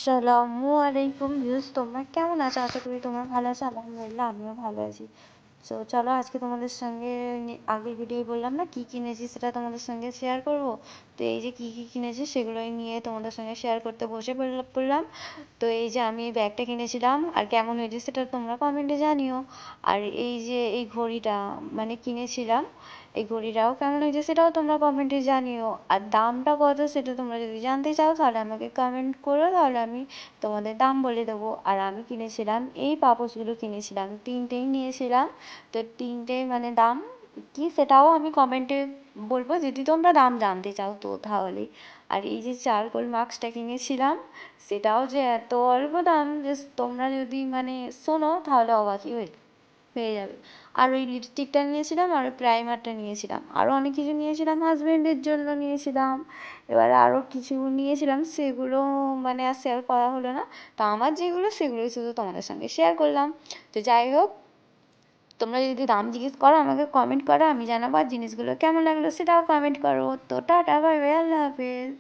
আসসালামু আলাইকুম ভিউজ, তোমরা কেমন আছো? আশা করি তোমরা ভালো আছো। আলহামদুলিল্লাহ আমিও ভালো আছি। সো চলো আজকে তোমাদের সঙ্গে আগের ভিডিও বললাম না কি কিনেছি সেটা তোমাদের সঙ্গে শেয়ার করব। তো এই যে কি কিনেছি সেগুলোই নিয়ে তোমাদের সঙ্গে শেয়ার করতে বসে পড়লাম। তো এই যে আমি এই ব্যাগটা কিনেছিলাম, আর কেমন হয়েছে সেটা তোমরা কমেন্টে জানিও। আর এই যে এই ঘড়িটা মানে কিনেছিলাম, এই ঘড়িটাও কেমন হয়েছে সেটাও তোমরা কমেন্টে জানিও। আর দামটা কত সেটা তোমরা যদি জানতে চাও তাহলে আমাকে কমেন্ট করো, তাহলে আমি তোমাদের দাম বলে দেবো। আর আমি কিনেছিলাম এই পাপোশগুলো কিনেছিলাম, তিনটেই নিয়েছিলাম। তো তিনটে মানে দাম কি সেটাও আমি কমেন্টে বলবো যদি তোমরা দাম জানতে চাও তো তাহলে। আর এই যে চারকোল মাস্কটা কিনেছিলাম, সেটাও যে এত অল্প দাম যে তোমরা যদি মানে শোনো তাহলে অবাকই হয়ে যাবে। আর ওই লিপস্টিকটা নিয়েছিলাম, আর ওই প্রাইমারটা নিয়েছিলাম, আরও অনেক কিছু নিয়েছিলাম, হাজব্যান্ডের জন্য নিয়েছিলাম। এবার আরও কিছু নিয়েছিলাম, সেগুলো মানে আর শেয়ার করা হলো না। তো আমার যেগুলো সেগুলোই শুধু তোমাদের সঙ্গে শেয়ার করলাম। তো যাই হোক, তোমরা যদি দাম জিজ্ঞেস করো আমাকে কমেন্ট করো, আমি জানাবো। আর জিনিসগুলো কেমন লাগলো সেটাও কমেন্ট করো। তো টাটা, বাই বাই, আল্লাহ হাফেজ।